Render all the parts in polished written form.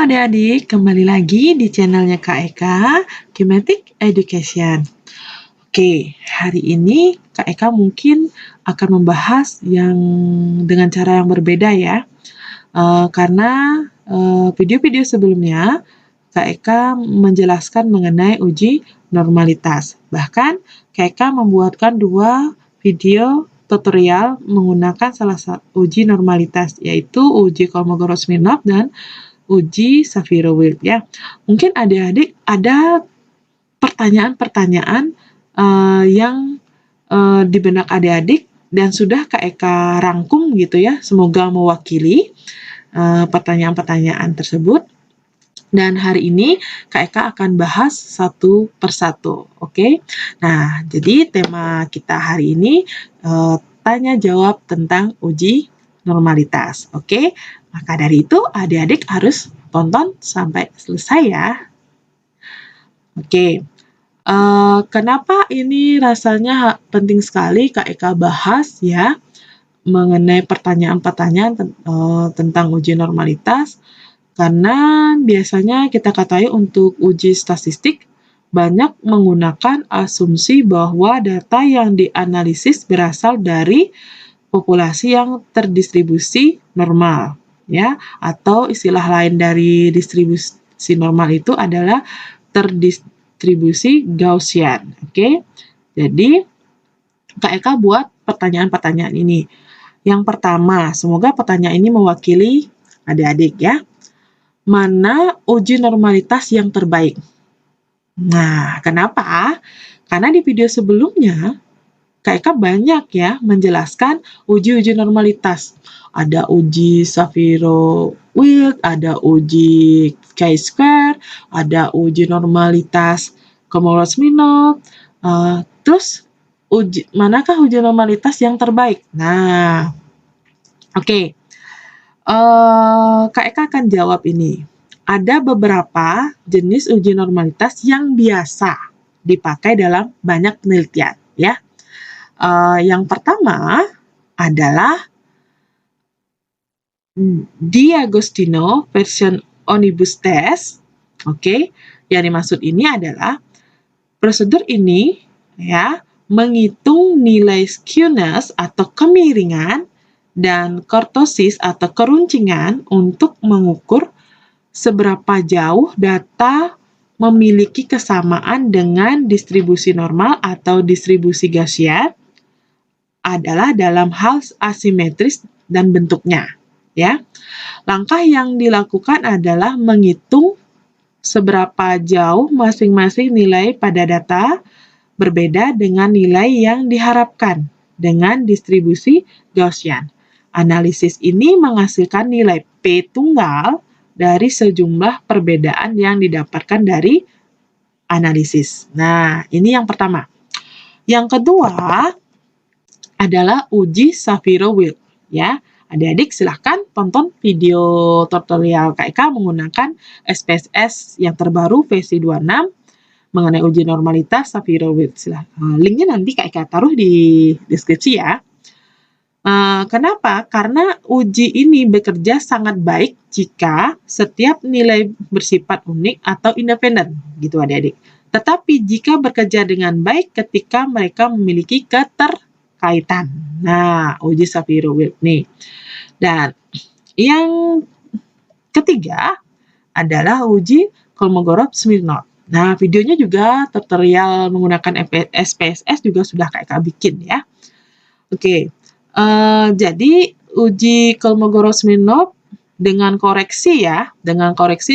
adik-adik, kembali lagi di channelnya Kak Eka, Kinetic Education. Oke, hari ini Kak Eka mungkin akan membahas dengan cara yang berbeda ya. Karena video-video sebelumnya Kak Eka menjelaskan mengenai uji normalitas. Bahkan Kak Eka membuatkan 2 video tutorial menggunakan salah satu uji normalitas, yaitu uji Kolmogorov-Smirnov dan uji Shapiro-Wilk ya. Mungkin adik-adik ada pertanyaan-pertanyaan yang di benak adik-adik dan sudah Kak Eka rangkum gitu ya. Semoga mewakili pertanyaan-pertanyaan tersebut. Dan hari ini Kak Eka akan bahas satu persatu, oke? Nah, jadi tema kita hari ini tanya jawab tentang uji normalitas, oke? Maka dari itu adik-adik harus tonton sampai selesai ya. Oke, kenapa ini rasanya penting sekali Kak Eka bahas ya mengenai pertanyaan-pertanyaan tentang uji normalitas? Karena biasanya kita ketahui untuk uji statistik banyak menggunakan asumsi bahwa data yang dianalisis berasal dari populasi yang terdistribusi normal ya, atau istilah lain dari distribusi normal itu adalah terdistribusi Gaussian. Oke. Jadi Kak Eka buat pertanyaan-pertanyaan ini. Yang pertama, semoga pertanyaan ini mewakili adik-adik ya. Mana uji normalitas yang terbaik? Nah, kenapa? Karena di video sebelumnya Kak Eka banyak ya menjelaskan uji-uji normalitas. Ada uji Shapiro-Wilk, ada uji chi-square, ada uji normalitas Kolmogorov-Smirnov. Terus manakah uji normalitas yang terbaik? Nah, oke. Kak Eka akan jawab ini. Ada beberapa jenis uji normalitas yang biasa dipakai dalam banyak penelitian ya. Yang pertama adalah D'Agostino version omnibus test. Oke, yang dimaksud ini adalah prosedur ini ya menghitung nilai skewness atau kemiringan dan kurtosis atau keruncingan untuk mengukur seberapa jauh data memiliki kesamaan dengan distribusi normal atau distribusi Gaussian adalah dalam hal asimetris dan bentuknya. Ya, langkah yang dilakukan adalah menghitung seberapa jauh masing-masing nilai pada data berbeda dengan nilai yang diharapkan dengan distribusi Gaussian. Analisis ini menghasilkan nilai P tunggal dari sejumlah perbedaan yang didapatkan dari analisis. Nah, ini yang pertama. Yang kedua adalah uji Shapiro-Wilk ya. Adik-adik silahkan tonton video tutorial Kak Eka menggunakan SPSS yang terbaru versi 26 mengenai uji normalitas Shapiro-Wilk. Linknya nanti Kak Eka taruh di deskripsi ya. Kenapa? Karena uji ini bekerja sangat baik jika setiap nilai bersifat unik atau independen, gitu adik-adik. Tetapi jika bekerja dengan baik ketika mereka memiliki keterkaitan. Nah, uji Shapiro-Wilk nih. Dan yang ketiga adalah uji Kolmogorov-Smirnov. Nah, videonya juga tutorial menggunakan SPSS juga sudah Kak Eka bikin ya. Oke. Jadi uji Kolmogorov-Smirnov dengan koreksi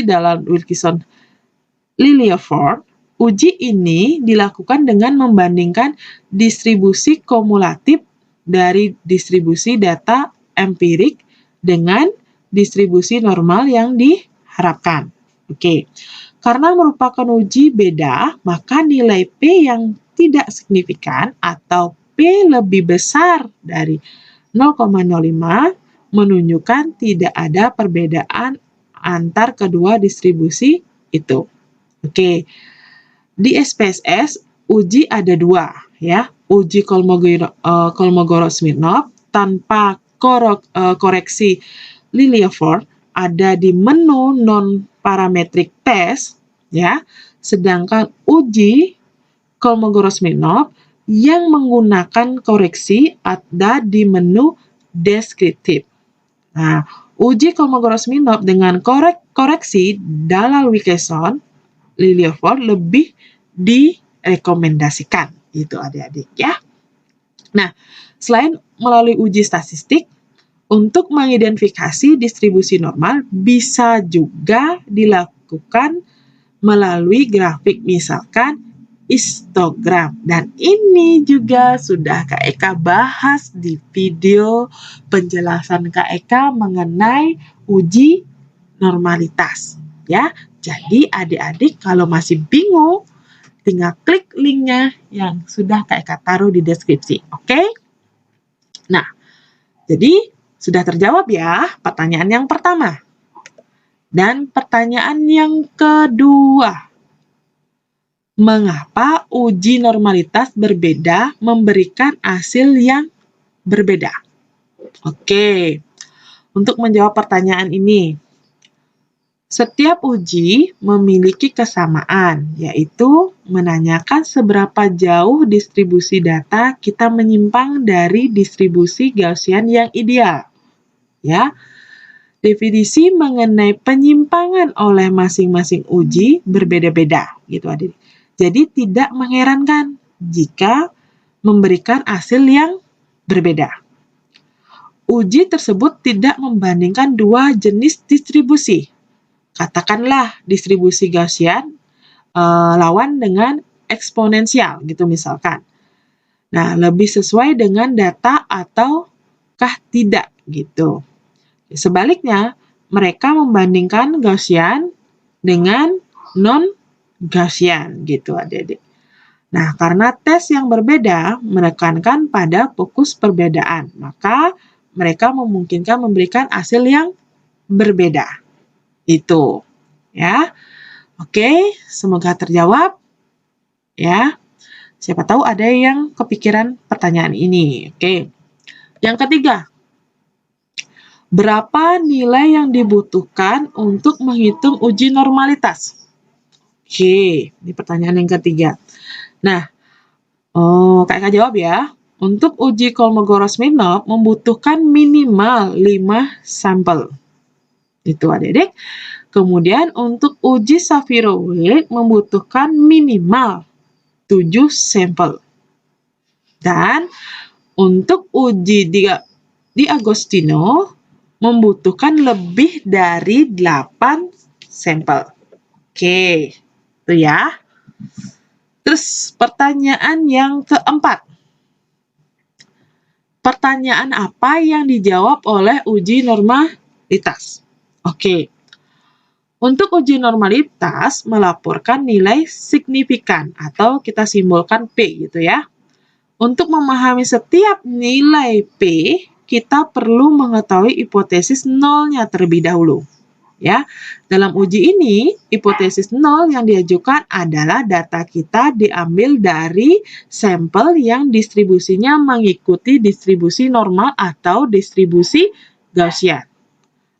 dalam Wilkinson-Lillieford, uji ini dilakukan dengan membandingkan distribusi kumulatif dari distribusi data empirik dengan distribusi normal yang diharapkan. Oke. Karena merupakan uji beda, maka nilai P yang tidak signifikan atau P lebih besar dari 0,05 menunjukkan tidak ada perbedaan antar kedua distribusi itu. Oke. Di SPSS uji ada 2 ya. Uji Kolmogorov-Smirnov tanpa koreksi Lillieford ada di menu non-parametric test, ya, sedangkan uji Kolmogorov-Smirnov yang menggunakan koreksi ada di menu deskriptif. Nah, uji Kolmogorov-Smirnov dengan koreksi Dalal-Wilkinson Lilienfeld lebih direkomendasikan, itu adik-adik ya. Nah, selain melalui uji statistik, untuk mengidentifikasi distribusi normal bisa juga dilakukan melalui grafik, misalkan histogram. Dan ini juga sudah Kak Eka bahas di video penjelasan Kak Eka mengenai uji normalitas. Ya, jadi adik-adik kalau masih bingung, tinggal klik linknya yang sudah Kak Eka taruh di deskripsi. Oke? Nah, jadi sudah terjawab ya pertanyaan yang pertama. Dan pertanyaan yang kedua. Mengapa uji normalitas berbeda memberikan hasil yang berbeda? Oke, untuk menjawab pertanyaan ini, setiap uji memiliki kesamaan, yaitu menanyakan seberapa jauh distribusi data kita menyimpang dari distribusi Gaussian yang ideal. Ya, definisi mengenai penyimpangan oleh masing-masing uji berbeda-beda, gitu adik. Jadi tidak mengherankan jika memberikan hasil yang berbeda. Uji tersebut tidak membandingkan dua jenis distribusi. Katakanlah distribusi Gaussian lawan dengan eksponensial gitu misalkan. Nah, lebih sesuai dengan data ataukah tidak gitu. Sebaliknya, mereka membandingkan Gaussian dengan non-Gaussian gitu adik-adik. Nah, karena tes yang berbeda menekankan pada fokus perbedaan, maka mereka memungkinkan memberikan hasil yang berbeda. Itu, ya. Oke, semoga terjawab. Ya, siapa tahu ada yang kepikiran pertanyaan ini. Oke, yang ketiga. Berapa nilai yang dibutuhkan untuk menghitung uji normalitas? Oke, ini pertanyaan yang ketiga. Nah, Kak jawab ya. Untuk uji Kolmogorov-Smirnov membutuhkan minimal 5 sampel. Itu adik-adik. Kemudian untuk uji Shapiro-Wilk membutuhkan minimal 7 sampel. Dan untuk uji D'Agostino membutuhkan lebih dari 8 sampel. Oke, itu ya. Terus pertanyaan yang keempat. Pertanyaan apa yang dijawab oleh uji normalitas? Oke. Untuk uji normalitas melaporkan nilai signifikan atau kita simbolkan P gitu ya. Untuk memahami setiap nilai P, kita perlu mengetahui hipotesis nolnya terlebih dahulu. Ya, dalam uji ini, hipotesis nol yang diajukan adalah data kita diambil dari sampel yang distribusinya mengikuti distribusi normal atau distribusi Gaussian.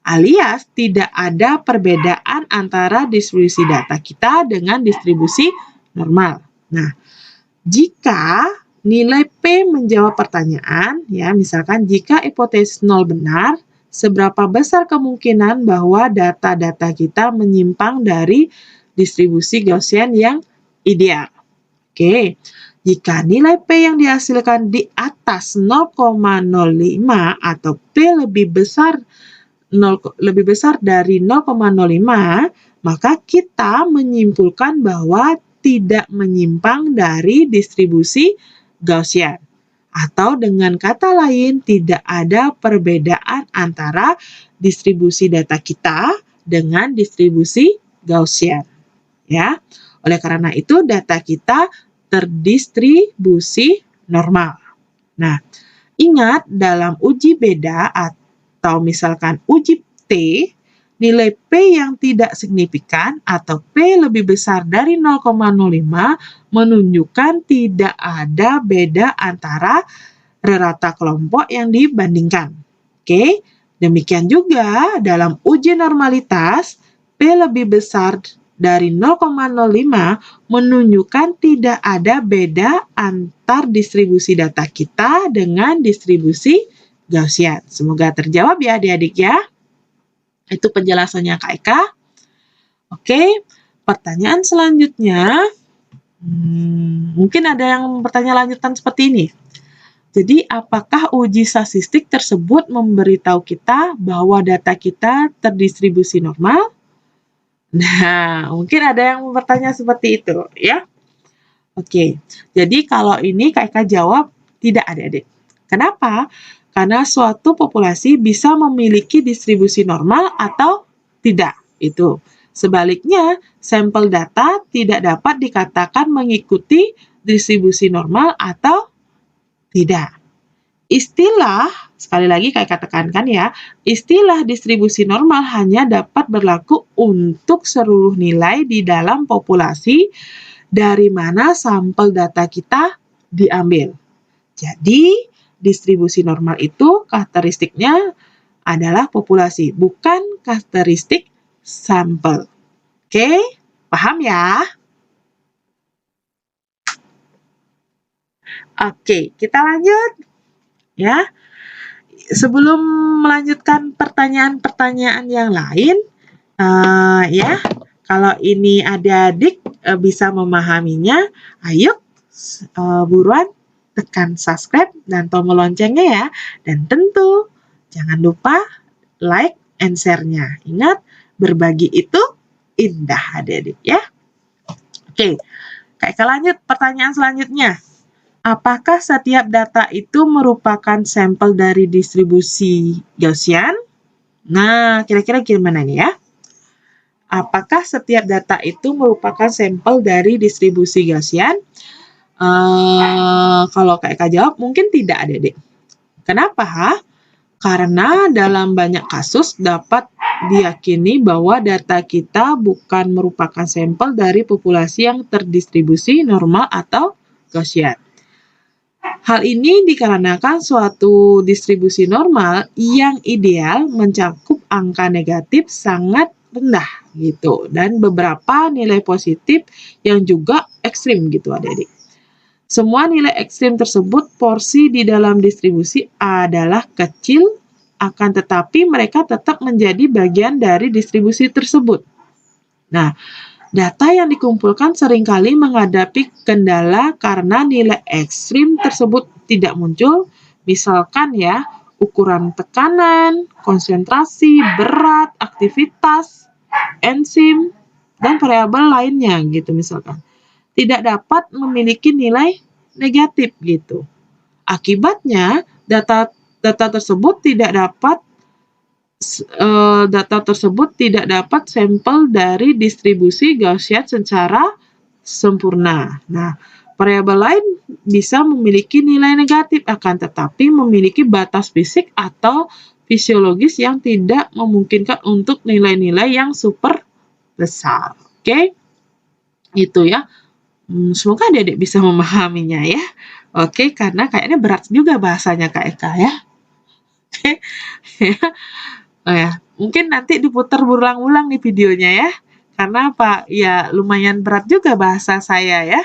Alias, tidak ada perbedaan antara distribusi data kita dengan distribusi normal. Nah, jika nilai P menjawab pertanyaan, ya misalkan jika hipotesis nol benar, seberapa besar kemungkinan bahwa data-data kita menyimpang dari distribusi Gaussian yang ideal. Oke, jika nilai P yang dihasilkan di atas 0,05 atau P lebih besar dari 0,05, maka kita menyimpulkan bahwa tidak menyimpang dari distribusi Gaussian. Atau dengan kata lain, tidak ada perbedaan antara distribusi data kita dengan distribusi Gaussian. Ya, oleh karena itu data kita terdistribusi normal. Nah, ingat dalam uji beda atau misalkan uji T, nilai P yang tidak signifikan atau P lebih besar dari 0,05 menunjukkan tidak ada beda antara rata kelompok yang dibandingkan. Oke, Demikian juga dalam uji normalitas, P lebih besar dari 0,05 menunjukkan tidak ada beda antar distribusi data kita dengan distribusi Gaussian. Semoga terjawab ya adik-adik ya. Itu penjelasannya Kak Eka. Oke, pertanyaan selanjutnya. Mungkin ada yang bertanya lanjutan seperti ini. Jadi, apakah uji statistik tersebut memberitahu kita bahwa data kita terdistribusi normal? Nah, mungkin ada yang bertanya seperti itu, ya. Oke, jadi kalau ini Kak Eka jawab tidak adik-adik. Kenapa? Karena suatu populasi bisa memiliki distribusi normal atau tidak. Itu. Sebaliknya, sampel data tidak dapat dikatakan mengikuti distribusi normal atau tidak. Istilah, sekali lagi Kak Eka tekankan ya, istilah distribusi normal hanya dapat berlaku untuk seluruh nilai di dalam populasi dari mana sampel data kita diambil. Jadi, distribusi normal itu karakteristiknya adalah populasi, bukan karakteristik sampel. Oke, paham ya? Oke, kita lanjut. Ya, sebelum melanjutkan pertanyaan-pertanyaan yang lain, ya, kalau ini adik-adik bisa memahaminya, ayo buruan tekan subscribe dan tombol loncengnya ya. Dan tentu jangan lupa like and share-nya. Ingat, berbagi itu indah adik-adik ya. Oke, kita lanjut pertanyaan selanjutnya. Apakah setiap data itu merupakan sampel dari distribusi Gaussian? Nah, kira-kira gimana nih ya? Apakah setiap data itu merupakan sampel dari distribusi Gaussian? Kalau Kak Eka jawab, mungkin tidak adik-adik. Kenapa? Karena dalam banyak kasus dapat diyakini bahwa data kita bukan merupakan sampel dari populasi yang terdistribusi normal atau Gaussian. Hal ini dikarenakan suatu distribusi normal yang ideal mencakup angka negatif sangat rendah gitu dan beberapa nilai positif yang juga ekstrim gitu adik-adik. Semua nilai ekstrim tersebut porsi di dalam distribusi adalah kecil, akan tetapi mereka tetap menjadi bagian dari distribusi tersebut. Nah, data yang dikumpulkan seringkali menghadapi kendala karena nilai ekstrim tersebut tidak muncul, misalkan ya, ukuran tekanan, konsentrasi, berat, aktivitas, enzim, dan variabel lainnya gitu misalkan. Tidak dapat memiliki nilai negatif gitu. Akibatnya, data tersebut tidak dapat sampel dari distribusi Gaussian secara sempurna. Nah, variabel lain bisa memiliki nilai negatif, akan tetapi memiliki batas fisik atau fisiologis yang tidak memungkinkan untuk nilai-nilai yang super besar. Oke? Itu ya. Semoga adik-adik bisa memahaminya ya. Oke, karena kayaknya berat juga bahasanya Kak Eka ya. Oke. Oh ya, mungkin nanti diputar berulang-ulang nih videonya ya. Karena apa? Ya, lumayan berat juga bahasa saya ya.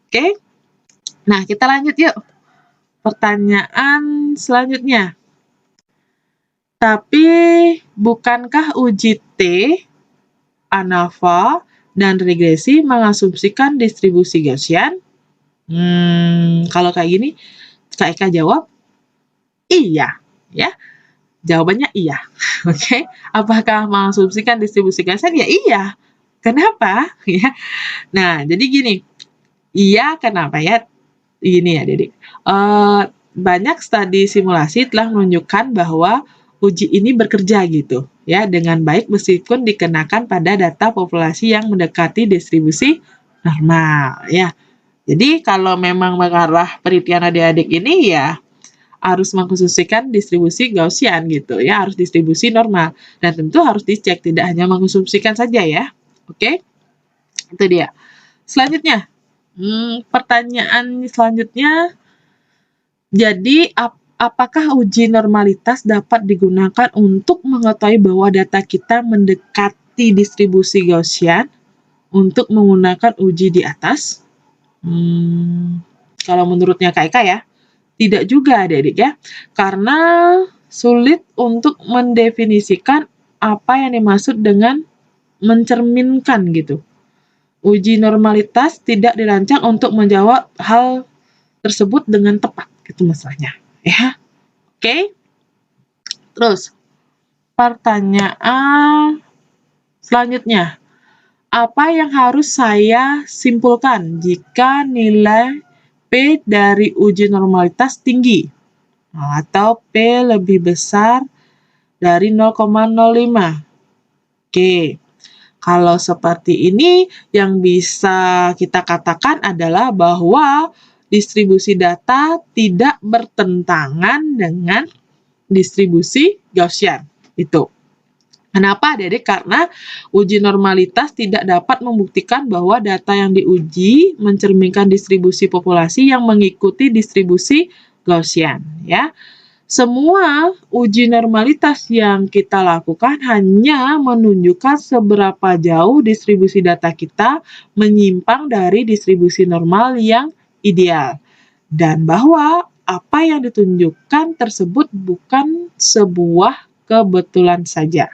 Oke. Nah, kita lanjut yuk. Pertanyaan selanjutnya. Tapi, bukankah uji T, ANOVA, dan regresi mengasumsikan distribusi Gaussian? Kalau kayak gini, Kak Eka jawab, iya. Ya. Jawabannya iya. Oke. Apakah mengasumsikan distribusi Gaussian? Ya iya. Kenapa? Ya. Nah, jadi gini. Iya, kenapa ya? Gini ya, Dedik. Banyak studi simulasi telah menunjukkan bahwa uji ini bekerja gitu ya dengan baik meskipun dikenakan pada data populasi yang mendekati distribusi normal ya. Jadi kalau memang mengarah penelitian adik-adik ini ya harus mengkhususkan distribusi Gaussian gitu ya, harus distribusi normal. Dan tentu harus dicek, tidak hanya mengkonsumsikan saja ya. Oke, itu dia. Selanjutnya, pertanyaan selanjutnya, jadi apakah uji normalitas dapat digunakan untuk mengetahui bahwa data kita mendekati distribusi Gaussian untuk menggunakan uji di atas? Kalau menurutnya Kak Eka ya, tidak juga adik-adik ya, karena sulit untuk mendefinisikan apa yang dimaksud dengan mencerminkan gitu. Uji normalitas tidak dirancang untuk menjawab hal tersebut dengan tepat, gitu masalahnya. Ya, oke. Terus, pertanyaan selanjutnya. Apa yang harus saya simpulkan jika nilai P dari uji normalitas tinggi? Atau P lebih besar dari 0,05? Oke, kalau seperti ini, yang bisa kita katakan adalah bahwa distribusi data tidak bertentangan dengan distribusi Gaussian. Itu. Kenapa, Adik-adik? Karena uji normalitas tidak dapat membuktikan bahwa data yang diuji mencerminkan distribusi populasi yang mengikuti distribusi Gaussian. Ya. Semua uji normalitas yang kita lakukan hanya menunjukkan seberapa jauh distribusi data kita menyimpang dari distribusi normal yang ideal. Dan bahwa apa yang ditunjukkan tersebut bukan sebuah kebetulan saja.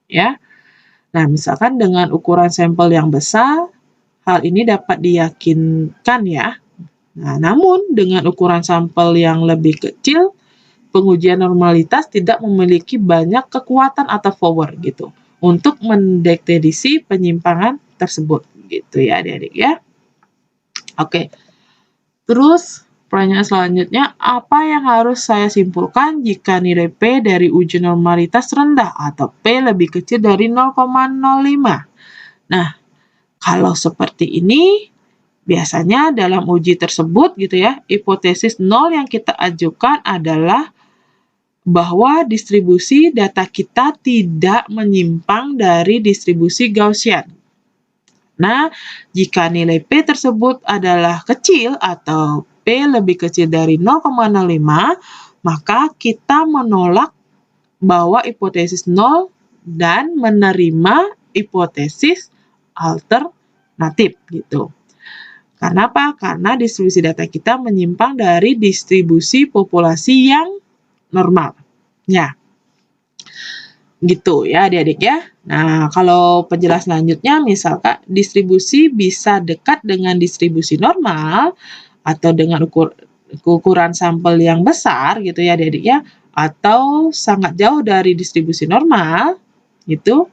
Ya. Nah, misalkan dengan ukuran sampel yang besar, hal ini dapat diyakinkan ya. Nah, namun dengan ukuran sampel yang lebih kecil, pengujian normalitas tidak memiliki banyak kekuatan atau power gitu untuk mendeteksi penyimpangan tersebut gitu ya adik-adik ya. Oke. Terus pertanyaan selanjutnya, apa yang harus saya simpulkan jika nilai P dari uji normalitas rendah atau P lebih kecil dari 0,05? Nah, kalau seperti ini, biasanya dalam uji tersebut gitu ya, hipotesis 0 yang kita ajukan adalah bahwa distribusi data kita tidak menyimpang dari distribusi Gaussian. Nah, jika nilai P tersebut adalah kecil atau P lebih kecil dari 0,05, maka kita menolak bahwa hipotesis 0 dan menerima hipotesis alternatif gitu. Karena apa? Karena distribusi data kita menyimpang dari distribusi populasi yang normal. Ya. Gitu ya adik-adik ya. Nah, kalau penjelasan selanjutnya misalkan distribusi bisa dekat dengan distribusi normal atau dengan ukuran sampel yang besar gitu ya adik-adik ya, atau sangat jauh dari distribusi normal gitu.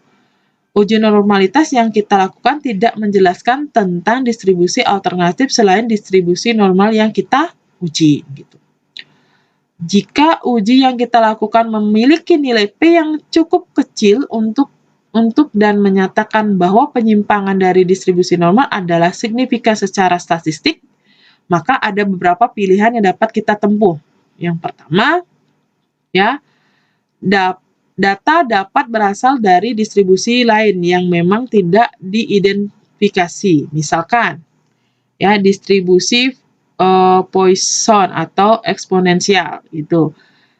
Uji normalitas yang kita lakukan tidak menjelaskan tentang distribusi alternatif selain distribusi normal yang kita uji gitu. Jika uji yang kita lakukan memiliki nilai P yang cukup kecil untuk dan menyatakan bahwa penyimpangan dari distribusi normal adalah signifikan secara statistik, maka ada beberapa pilihan yang dapat kita tempuh. Yang pertama, ya, data dapat berasal dari distribusi lain yang memang tidak diidentifikasi. Misalkan, ya, distribusi Poisson atau eksponensial itu.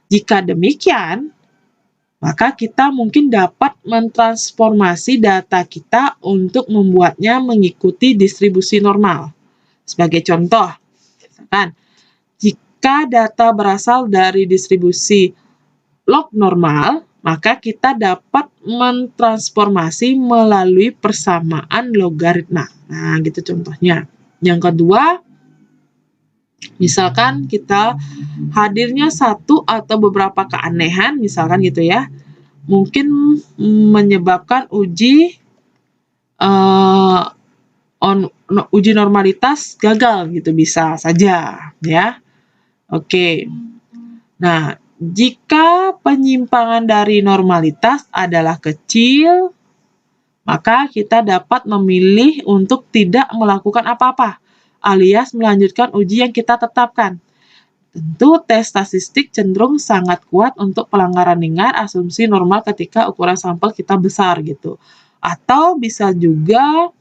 Jika demikian, maka kita mungkin dapat mentransformasi data kita untuk membuatnya mengikuti distribusi normal. Sebagai contoh, misalkan, jika data berasal dari distribusi log normal, maka kita dapat mentransformasi melalui persamaan logaritma. Nah, gitu contohnya. Yang kedua, misalkan kita hadirnya satu atau beberapa keanehan, misalkan gitu ya, mungkin menyebabkan uji normalitas gagal gitu, bisa saja ya. Oke. Nah, jika penyimpangan dari normalitas adalah kecil, maka kita dapat memilih untuk tidak melakukan apa-apa, alias melanjutkan uji yang kita tetapkan. Tentu tes statistik cenderung sangat kuat untuk pelanggaran ringan asumsi normal ketika ukuran sampel kita besar gitu. Atau bisa juga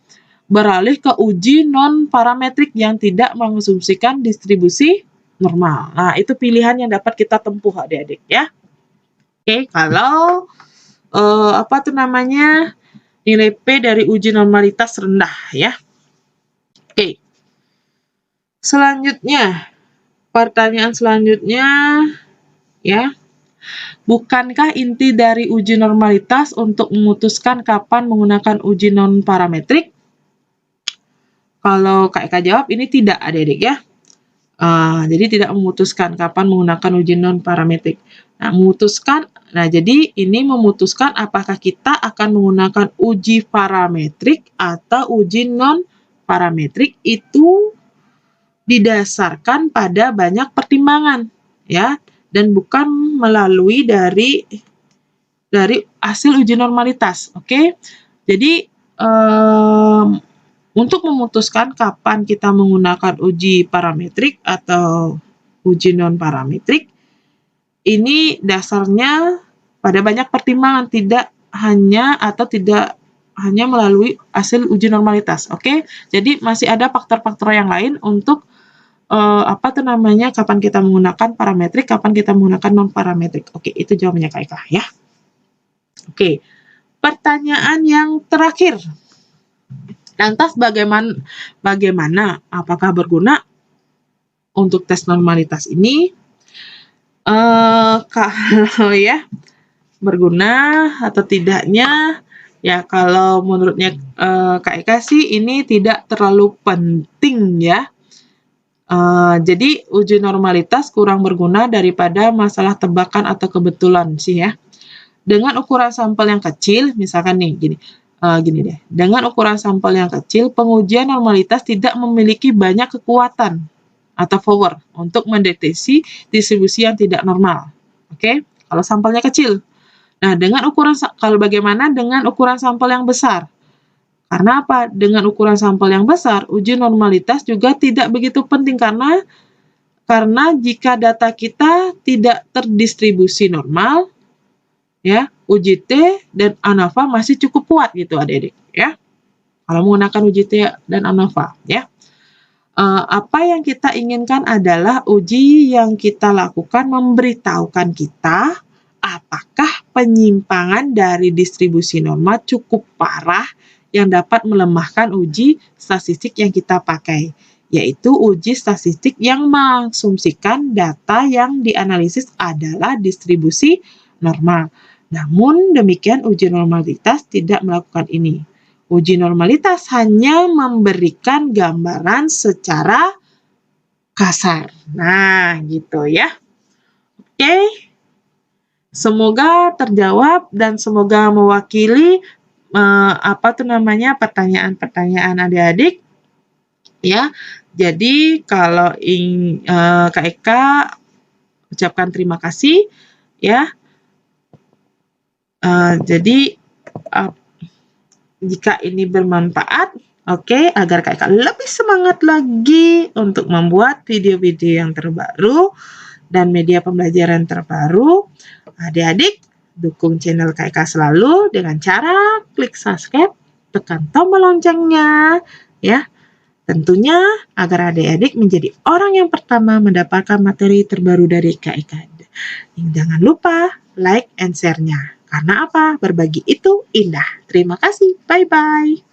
beralih ke uji non-parametrik yang tidak mengasumsikan distribusi normal. Nah, itu pilihan yang dapat kita tempuh adik-adik ya. Oke, kalau nilai P dari uji normalitas rendah ya. Oke. Selanjutnya, pertanyaan selanjutnya ya. Bukankah inti dari uji normalitas untuk memutuskan kapan menggunakan uji non-parametrik? Kalau Kak Eka jawab, ini tidak adik-adik ya. Jadi tidak memutuskan kapan menggunakan uji non-parametrik. Nah, jadi ini memutuskan apakah kita akan menggunakan uji parametrik atau uji non-parametrik itu didasarkan pada banyak pertimbangan ya, dan bukan melalui dari hasil uji normalitas. Oke. Jadi untuk memutuskan kapan kita menggunakan uji parametrik atau uji non-parametrik, ini dasarnya pada banyak pertimbangan, tidak hanya melalui hasil uji normalitas. Oke, jadi masih ada faktor-faktor yang lain untuk kapan kita menggunakan parametrik, kapan kita menggunakan non-parametrik. Oke, itu jawabannya Kak Eka ya. Oke, pertanyaan yang terakhir. Lantas bagaimana apakah berguna untuk tes normalitas ini? Kalau ya berguna atau tidaknya ya, kalau menurutnya Kak Eka sih ini tidak terlalu penting ya. Jadi uji normalitas kurang berguna daripada masalah tebakan atau kebetulan sih ya. Dengan ukuran sampel yang kecil, misalkan nih gini deh. Dengan ukuran sampel yang kecil, pengujian normalitas tidak memiliki banyak kekuatan atau power untuk mendeteksi distribusi yang tidak normal. Oke, kalau sampelnya kecil. Nah, bagaimana dengan ukuran sampel yang besar? Karena apa? Dengan ukuran sampel yang besar, uji normalitas juga tidak begitu penting karena jika data kita tidak terdistribusi normal, ya, uji T dan ANOVA masih cukup kuat gitu adik-adik ya. Kalau menggunakan uji T dan ANOVA ya. Apa yang kita inginkan adalah uji yang kita lakukan memberitahukan kita apakah penyimpangan dari distribusi normal cukup parah yang dapat melemahkan uji statistik yang kita pakai, yaitu uji statistik yang mengasumsikan data yang dianalisis adalah distribusi normal. Namun demikian uji normalitas tidak melakukan ini. Uji normalitas hanya memberikan gambaran secara kasar. Nah, gitu ya. Oke. Semoga terjawab dan semoga mewakili pertanyaan-pertanyaan adik-adik. Ya. Jadi kalau Kak Eka ucapkan terima kasih ya. Jadi jika ini bermanfaat, agar Kak Eka lebih semangat lagi untuk membuat video-video yang terbaru dan media pembelajaran terbaru, adik-adik dukung channel Kak Eka selalu dengan cara klik subscribe, tekan tombol loncengnya, ya. Tentunya agar adik-adik menjadi orang yang pertama mendapatkan materi terbaru dari Kak Eka. Jangan lupa like and share-nya. Karena apa? Berbagi itu indah. Terima kasih. Bye-bye.